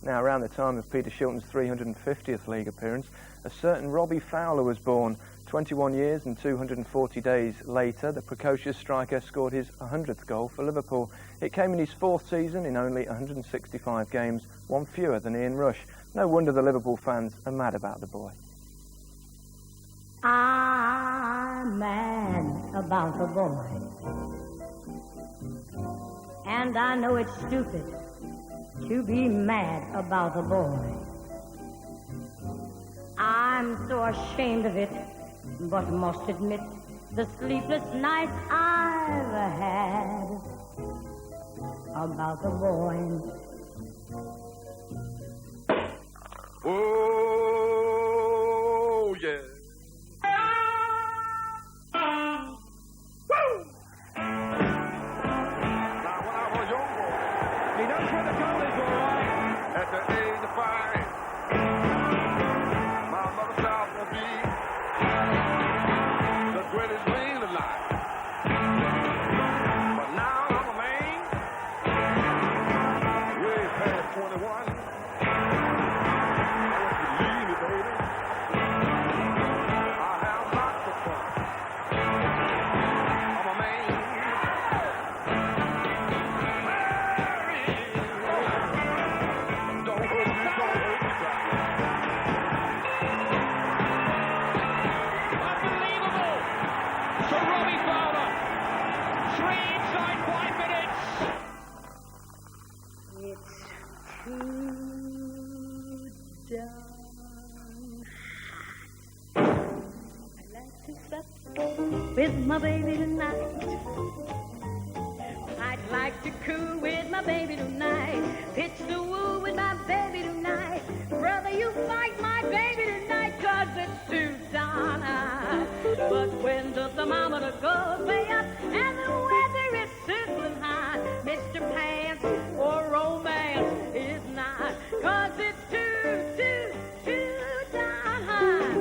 Now, around the time of Peter Shilton's 350th league appearance, a certain Robbie Fowler was born. 21 years and 240 days later, the precocious striker scored his 100th goal for Liverpool. It came in his 4th season in only 165 games, one fewer than Ian Rush. No wonder the Liverpool fans are mad about the boy. I'm mad about the boy, and I know it's stupid to be mad about the boy. I'm so ashamed of it, but must admit the sleepless nights I've had about the boy. Oh, yeah. Woo! Now, when I was a young boy, he knows where the goal is, all right. At the age of 5, my mother said I would be the greatest man alive. But now I'm a man, way past 21. With my baby tonight, I'd like to coo with my baby tonight, pitch the woo with my baby tonight. Brother, you fight my baby tonight, 'cause it's too darn hot. But when the thermometer goes way up and the weather is sizzling hot, Mr. Pants or romance is not, 'cause it's too darn hot.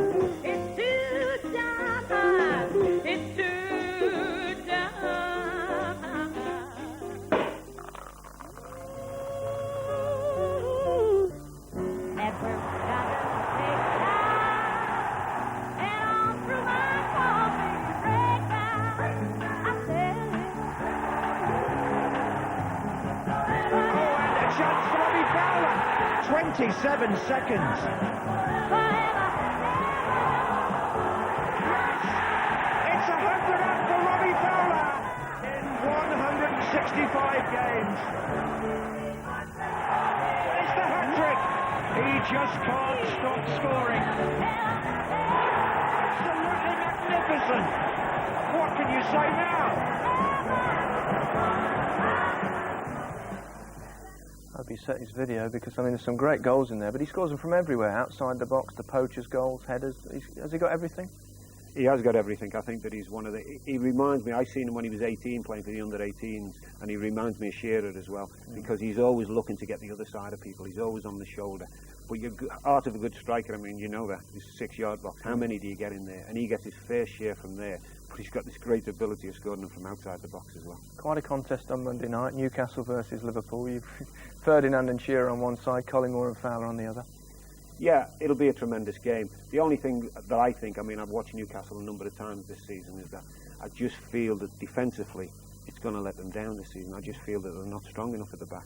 It's too darn hot. It's too darn hot. Never gotta take time, and all through my coffee breakdown, I tell you. Oh, and a chance for Robbie Fowler. 27 seconds. It's 100 up for Robbie Fowler in 165 games. It's the hat-trick. He just can't stop scoring. Absolutely magnificent. What can you say now? I hope he set his video, because I mean there's some great goals in there, but he scores them from everywhere, outside the box, the poachers' goals, headers. Has he got everything? He has got everything. I think that he's one of the... He reminds me, I seen him when he was 18 playing for the under-18s, and he reminds me of Shearer as well, because he's always looking to get the other side of people. He's always on the shoulder. But your art of a good striker, I mean, you know that, this 6-yard box, how many do you get in there? And he gets his fair share from there, but he's got this great ability of scoring them from outside the box as well. Quite a contest on Monday night, Newcastle versus Liverpool. You've Ferdinand and Shearer on one side, Collymore and Fowler on the other. Yeah, it'll be a tremendous game. The only thing that I think, I mean, I've watched Newcastle a number of times this season, is that I just feel that defensively it's going to let them down this season. I just feel that they're not strong enough at the back.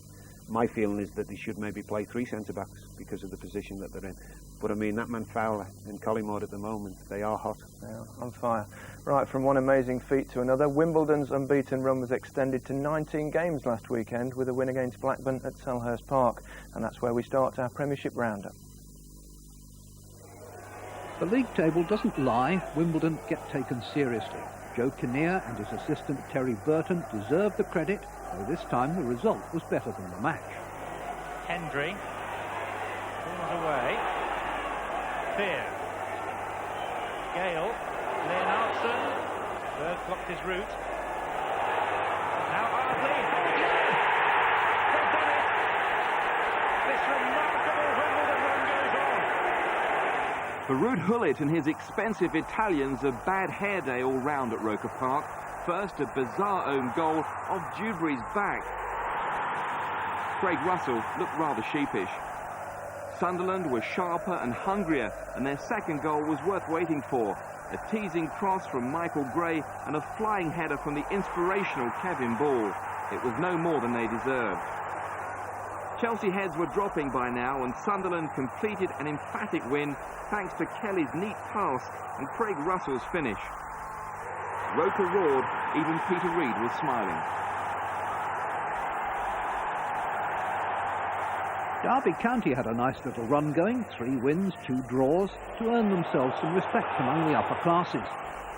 My feeling is that they should maybe play 3 centre-backs because of the position that they're in. But I mean, that man Fowler and Collymore at the moment, they are hot. They are on fire. Right, from one amazing feat to another, Wimbledon's unbeaten run was extended to 19 games last weekend with a win against Blackburn at Selhurst Park. And that's where we start our Premiership roundup. The league table doesn't lie. Wimbledon get taken seriously. Joe Kinnear and his assistant Terry Burton deserve the credit, though this time the result was better than the match. Hendry pulls away. Fear. Gale. Leonardson. Berg blocked his route. Now Ardley. They've done it. This remarkable Wimbledon run goes on. For Ruud Gullit and his expensive Italians, a bad hair day all round at Roker Park. First, a bizarre own goal off Dewberry's back. Craig Russell looked rather sheepish. Sunderland were sharper and hungrier, and their second goal was worth waiting for. A teasing cross from Michael Gray and a flying header from the inspirational Kevin Ball. It was no more than they deserved. Chelsea heads were dropping by now, and Sunderland completed an emphatic win thanks to Kelly's neat pass and Craig Russell's finish. Roker roared, even Peter Reid was smiling. Derby County had a nice little run going, 3 wins, 2 draws, to earn themselves some respect among the upper classes.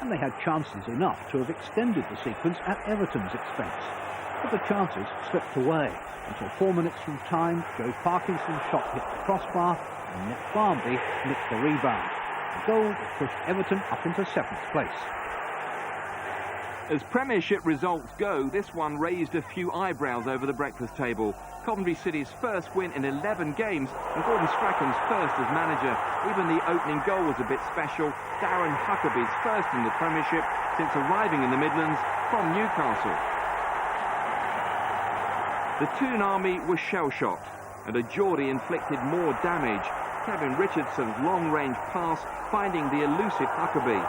And they had chances enough to have extended the sequence at Everton's expense. But the chances slipped away, until 4 minutes from time, Joe Parkinson's shot hit the crossbar, and Nick Barmby nicked the rebound. A goal that pushed Everton up into 7th place. As Premiership results go, this one raised a few eyebrows over the breakfast table. Coventry City's first win in 11 games and Gordon Strackham's first as manager. Even the opening goal was a bit special. Darren Huckabee's first in the Premiership since arriving in the Midlands from Newcastle. The Toon Army was shell-shocked, and a Geordie inflicted more damage. Kevin Richardson's long-range pass finding the elusive Huckabee.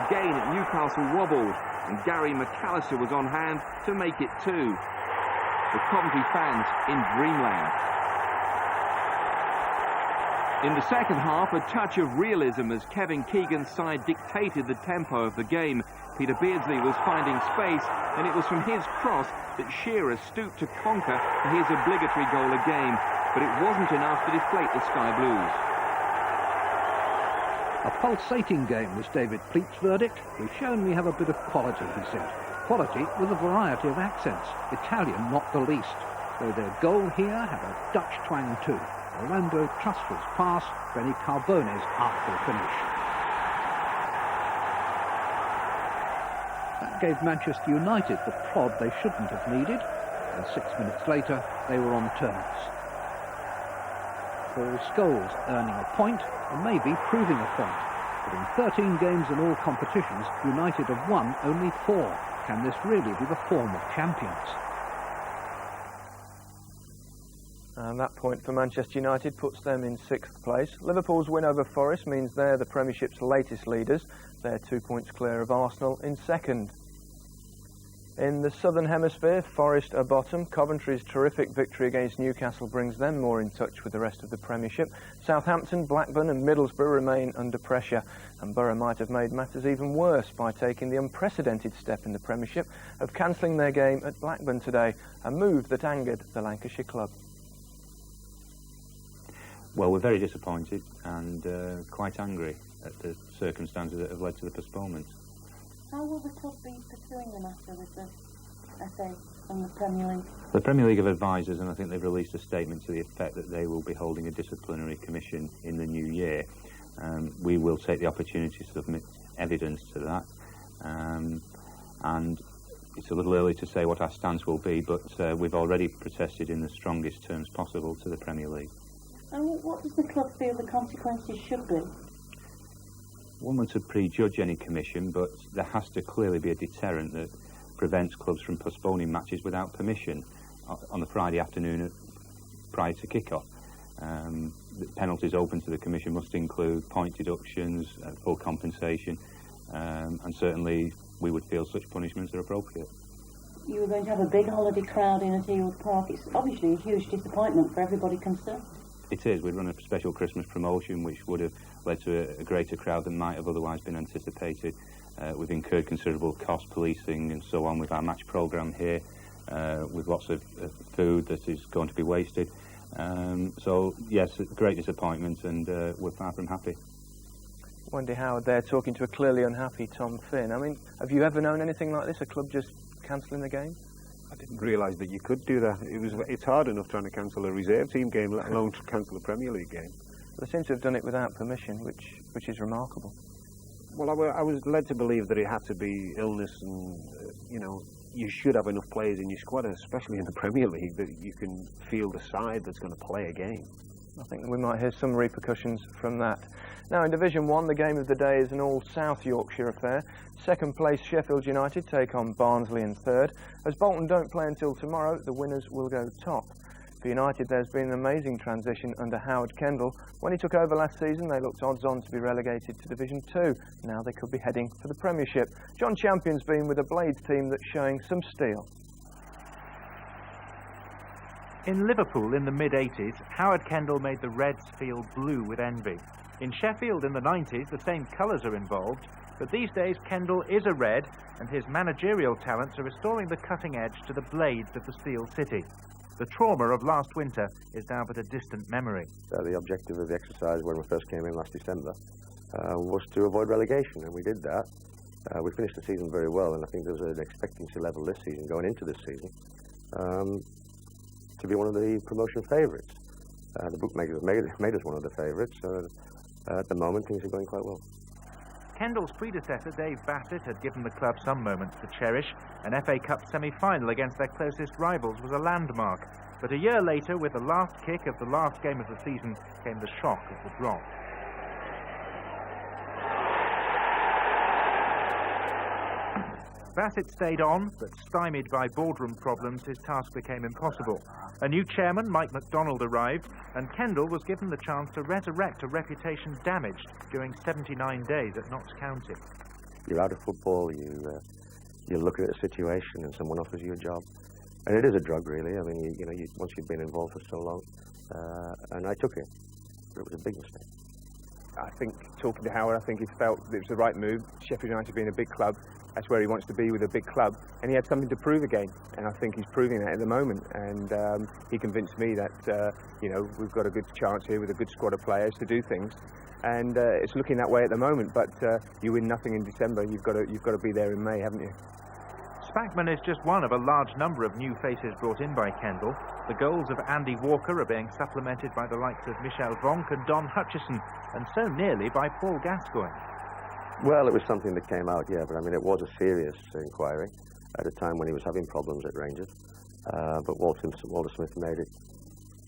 Again, Newcastle wobbled, and Gary McAllister was on hand to make it 2. The Coventry fans in dreamland. In the second half, a touch of realism as Kevin Keegan's side dictated the tempo of the game. Peter Beardsley was finding space, and it was from his cross that Shearer stooped to conquer for his obligatory goal a game, but it wasn't enough to deflate the Sky Blues. A pulsating game was David Pleat's verdict. We've shown we have a bit of quality, he said. Quality with a variety of accents, Italian not the least, though their goal here had a Dutch twang too. Orlando Trustful's pass, Benny Carbone's artful finish. That gave Manchester United the prod they shouldn't have needed, and 6 minutes later they were on terms. Paul Scholes earning a point and maybe proving a point. But in 13 games in all competitions, United have won only 4. Can this really be the form of champions? And that point for Manchester United puts them in 6th place. Liverpool's win over Forest means they're the Premiership's latest leaders. They're 2 points clear of Arsenal in 2nd. In the Southern Hemisphere, Forest are bottom. Coventry's terrific victory against Newcastle brings them more in touch with the rest of the Premiership. Southampton, Blackburn and Middlesbrough remain under pressure, and Borough might have made matters even worse by taking the unprecedented step in the Premiership of cancelling their game at Blackburn today, a move that angered the Lancashire club. Well, we're very disappointed and quite angry at the circumstances that have led to the postponement. How will the club be pursuing the matter with the FA and the Premier League? The Premier League have advised us, and I think they've released a statement to the effect that they will be holding a disciplinary commission in the new year. We will take the opportunity to submit evidence to that, and it's a little early to say what our stance will be, but we've already protested in the strongest terms possible to the Premier League. And what does the club feel the consequences should be? One wants to prejudge any commission, but there has to clearly be a deterrent that prevents clubs from postponing matches without permission on the Friday afternoon prior to kick-off. The penalties open to the commission must include point deductions, full compensation, and certainly we would feel such punishments are appropriate. You were going to have a big holiday crowd in at Ewood Park. It's obviously a huge disappointment for everybody concerned. It is. We'd run a special Christmas promotion which would have led to a greater crowd than might have otherwise been anticipated. We've incurred considerable cost, policing and so on with our match programme here, with lots of food that is going to be wasted. So, yes, great disappointment, and we're far from happy. Wendy Howard there talking to a clearly unhappy Tom Finn. I mean, have you ever known anything like this, a club just cancelling the game? I didn't realise that you could do that. It's hard enough trying to cancel a reserve team game, let alone to cancel a Premier League game. They seem to have done it without permission, which is remarkable. Well, I was led to believe that it had to be illness and, you should have enough players in your squad, especially in the Premier League, that you can field a side that's going to play a game. I think we might hear some repercussions from that. Now in Division 1, the game of the day is an all-South Yorkshire affair. Second place Sheffield United take on Barnsley in third. As Bolton don't play until tomorrow, the winners will go top. For United, there's been an amazing transition under Howard Kendall. When he took over last season, they looked odds-on to be relegated to Division 2. Now they could be heading for the Premiership. John Champion's been with a Blades team that's showing some steel. In Liverpool in the mid-80s, Howard Kendall made the Reds feel blue with envy. In Sheffield in the 90s, the same colours are involved, but these days Kendall is a Red, and his managerial talents are restoring the cutting edge to the Blades of the Steel City. The trauma of last winter is now but a distant memory. The objective of the exercise when we first came in last December was to avoid relegation, and we did that. We finished the season very well, and I think there's an expectancy level this season, going into this season, to be one of the promotion favourites. The bookmakers have made us one of the favourites, so at the moment things are going quite well. Kendall's predecessor, Dave Bassett, had given the club some moments to cherish. An FA Cup semi-final against their closest rivals was a landmark. But a year later, with the last kick of the last game of the season, came the shock of the drop. Bassett stayed on, but stymied by boardroom problems, his task became impossible. A new chairman, Mike MacDonald, arrived, and Kendall was given the chance to resurrect a reputation damaged during 79 days at Notts County. You're out of football, you're looking at a situation and someone offers you a job. And it is a drug, really. I mean, once you've been involved for so long, and I took it. But it was a big mistake. I think, talking to Howard, I think he felt that it was the right move. Sheffield United being a big club, that's where he wants to be, with a big club, and he had something to prove again, and I think he's proving that at the moment. And he convinced me that we've got a good chance here with a good squad of players to do things, and it's looking that way at the moment. But you win nothing in December, you've got to be there in May, haven't you? Spackman is just one of a large number of new faces brought in by Kendall. The goals of Andy Walker are being supplemented by the likes of Michel Vonk and Don Hutchison, and so nearly by Paul Gascoigne. Well, it was something that came out, yeah, but I mean, it was a serious inquiry at a time when he was having problems at Rangers. But Walter Smith made it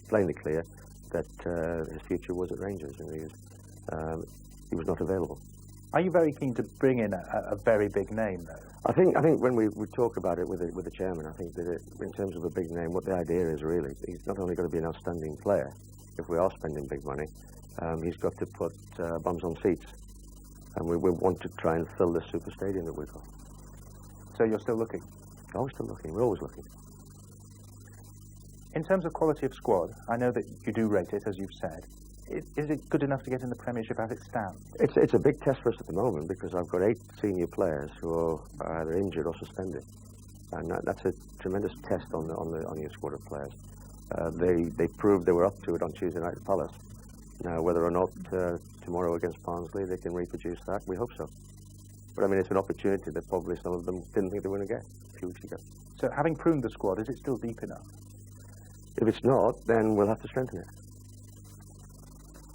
plainly clear that his future was at Rangers, and he was not available. Are you very keen to bring in a very big name, though? I think when we talk about it with the chairman, I think that in terms of a big name, what the idea is really, he's not only got to be an outstanding player. If we are spending big money, he's got to put bums on seats. And we want to try and fill the super stadium that we've got. So you're still looking? Oh, we're still looking. We're always looking. In terms of quality of squad, I know that you do rate it, as you've said. Is it good enough to get in the Premiership as it stands? It's a big test for us at the moment, because I've got 8 senior players who are either injured or suspended, and that's a tremendous test on your squad of players. They proved they were up to it on Tuesday night at Palace. Now, whether or not tomorrow against Barnsley they can reproduce that, we hope so. But I mean, it's an opportunity that probably some of them didn't think they were going to get a few weeks ago. So, having pruned the squad, is it still deep enough? If it's not, then we'll have to strengthen it.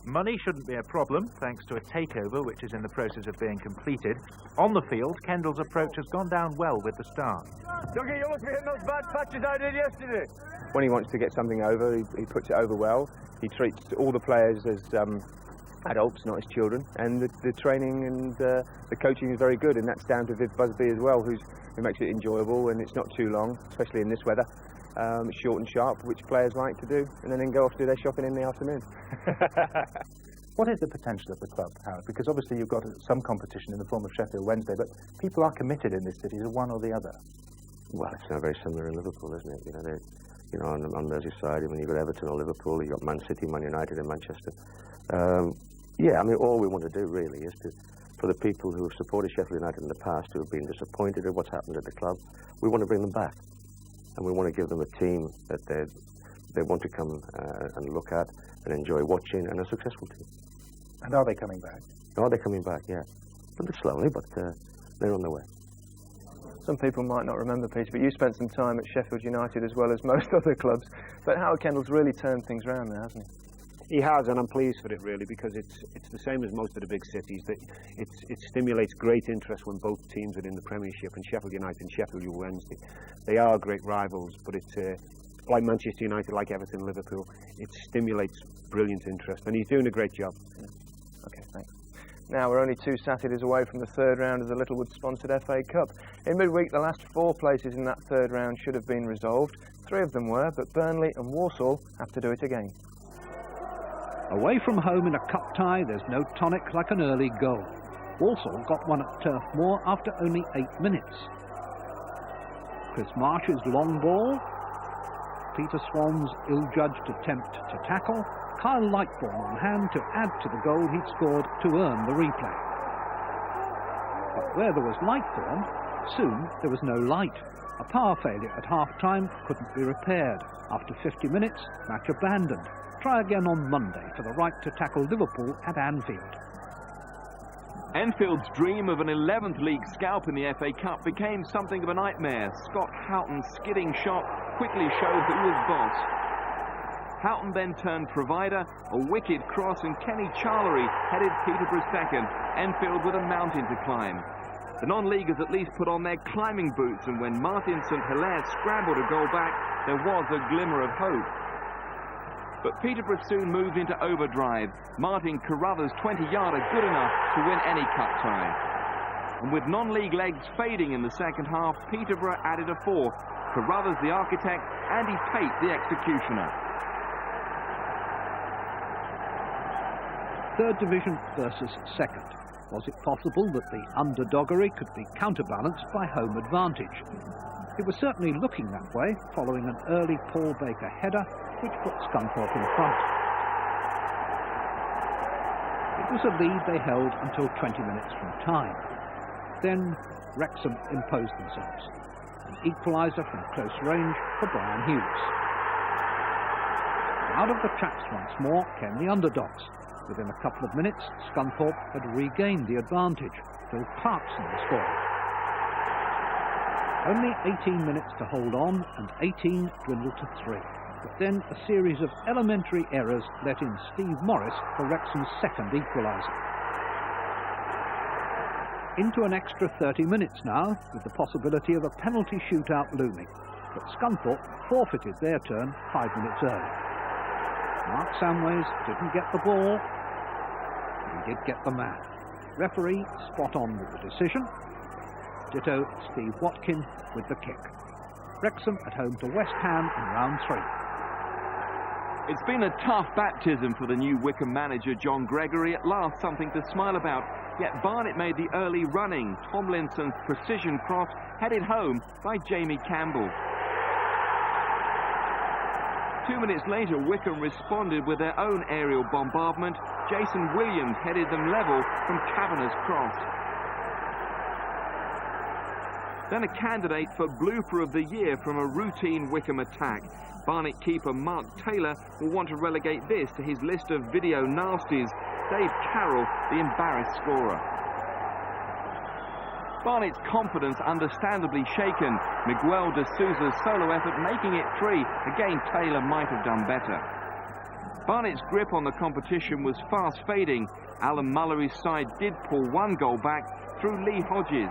Money shouldn't be a problem, thanks to a takeover which is in the process of being completed. On the field, Kendall's approach has gone down well with the staff. Dougie, you must be hitting those bad patches I did yesterday. When he wants to get something over, he puts it over well. He treats all the players as adults, not as children, and the training and the coaching is very good, and that's down to Withe Busby as well, who makes it enjoyable, and it's not too long, especially in this weather. It's short and sharp, which players like to do, and then go off to do their shopping in the afternoon. What is the potential of the club, Howard? Because obviously you've got some competition in the form of Sheffield Wednesday, but people are committed in this city to one or the other. Well, it's now very similar in Liverpool, isn't it? On Merseyside, when you've got Everton or Liverpool, you've got Man City, Man United and Manchester. Yeah, I mean, all we want to do really is for the people who have supported Sheffield United in the past, who have been disappointed at what's happened at the club, we want to bring them back. And we want to give them a team that they want to come and look at and enjoy watching, and a successful team. And are they coming back? Are they coming back, yeah. A bit slowly, but they're on their way. Some people might not remember, Peter, but you spent some time at Sheffield United as well as most other clubs. But Howard Kendall's really turned things around now, hasn't he? He has, and I'm pleased for it, really, because it's the same as most of the big cities. That it stimulates great interest when both teams are in the Premiership, and Sheffield United and Sheffield Wednesday. They are great rivals, but it's like Manchester United, like Everton, Liverpool. It stimulates brilliant interest, and he's doing a great job. Okay, thanks. Now we're only 2 Saturdays away from the 3rd round of the Littlewood-sponsored FA Cup. In midweek, the last 4 places in that 3rd round should have been resolved. 3 of them were, but Burnley and Walsall have to do it again. Away from home in a cup tie, there's no tonic like an early goal. Walsall got one at Turf Moor after only 8 minutes. Chris Marsh's long ball, Peter Swan's ill-judged attempt to tackle, Kyle Lightbourne on hand to add to the goal he'd scored to earn the replay. But where there was Lightbourne, soon there was no light. A power failure at half-time couldn't be repaired. After 50 minutes, match abandoned. Try again on Monday for the right to tackle Liverpool at Anfield. Anfield's dream of an 11th league scalp in the FA Cup became something of a nightmare. Scott Houghton's skidding shot quickly showed who was boss. Houghton then turned provider, a wicked cross, and Kenny Charlery headed Peterborough second, Enfield with a mountain to climb. The non-leaguers at least put on their climbing boots, and when Martin St Hilaire scrambled a goal back, there was a glimmer of hope. But Peterborough soon moved into overdrive. Martin Carruthers' 20-yarder good enough to win any cup tie. And with non-league legs fading in the second half, Peterborough added a 4th. Carruthers the architect, Andy Tate the executioner. Third division versus second. Was it possible that the underdoggery could be counterbalanced by home advantage? It was certainly looking that way, following an early Paul Baker header, which put Scunthorpe in front. It was a lead they held until 20 minutes from time. Then Wrexham imposed themselves. An equaliser from close range for Brian Hughes. Out of the traps once more came the underdogs. Within a couple of minutes, Scunthorpe had regained the advantage. Phil Clarkson scored. Only 18 minutes to hold on, and 18 dwindled to 3. But then a series of elementary errors let in Steve Morris for Wrexham's second equaliser. Into an extra 30 minutes now, with the possibility of a penalty shootout looming. But Scunthorpe forfeited their turn 5 minutes early. Mark Samways didn't get the ball, but he did get the man. Referee spot on with the decision. Ditto Steve Watkin with the kick. Wrexham at home to West Ham in round 3. It's been a tough baptism for the new Wycombe manager John Gregory. At last something to smile about. Yet Barnett made the early running. Tomlinson's precision cross headed home by Jamie Campbell. 2 minutes later, Wycombe responded with their own aerial bombardment. Jason Williams headed them level from Kavanagh's cross. Then a candidate for blooper of the year from a routine Wycombe attack. Barnet keeper Mark Taylor will want to relegate this to his list of video nasties. Dave Carroll, the embarrassed scorer. Barnet's confidence understandably shaken. Miguel de Souza's solo effort making it 3. Again, Taylor might have done better. Barnet's grip on the competition was fast fading. Alan Mullery's side did pull 1 goal back through Lee Hodges,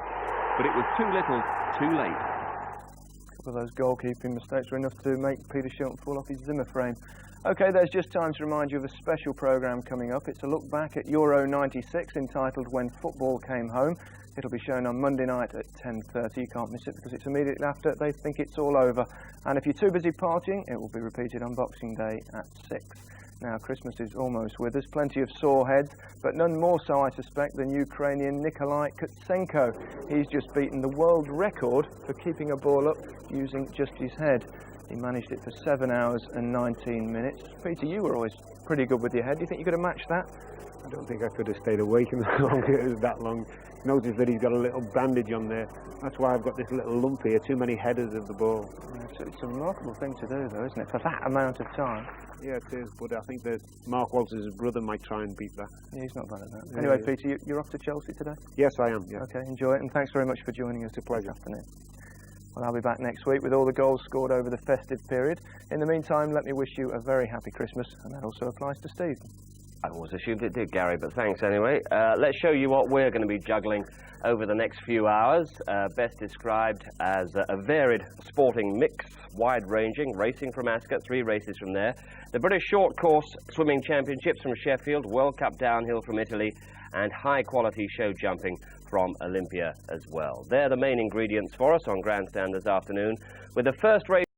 but it was too little, too late. A couple of those goalkeeping mistakes were enough to make Peter Shilton fall off his Zimmer frame. OK, there's just time to remind you of a special programme coming up. It's a look back at Euro 96 entitled When Football Came Home. It'll be shown on Monday night at 10:30. You can't miss it because it's immediately after they think it's all over. And if you're too busy partying, it will be repeated on Boxing Day at 6. Now, Christmas is almost with us. Plenty of sore heads, but none more so, I suspect, than Ukrainian Nikolai Kutsenko. He's just beaten the world record for keeping a ball up using just his head. He managed it for 7 hours and 19 minutes. Peter, you were always pretty good with your head. Do you think you could have matched that? I don't think I could have stayed awake that long. Notice that he's got a little bandage on there. That's why I've got this little lump here. Too many headers of the ball. It's a remarkable thing to do, though, isn't it, for that amount of time? Yeah, it is, but I think that Mark Walters' brother might try and beat that. Yeah, he's not bad at that. Yeah, Anyway, yeah. Peter, you're off to Chelsea today? Yes, I am, yeah. OK, enjoy it, and thanks very much for joining us. It's a pleasure. This afternoon. Well, I'll be back next week with all the goals scored over the festive period. In the meantime, let me wish you a very happy Christmas, and that also applies to Steve. I always assumed it did, Gary, but thanks anyway. Let's show you what we're going to be juggling over the next few hours. Best described as a varied sporting mix, wide-ranging, racing from Ascot, 3 races from there. The British Short Course Swimming Championships from Sheffield, World Cup Downhill from Italy, and high-quality show jumping from Olympia as well. They're the main ingredients for us on Grandstand this afternoon, with the first race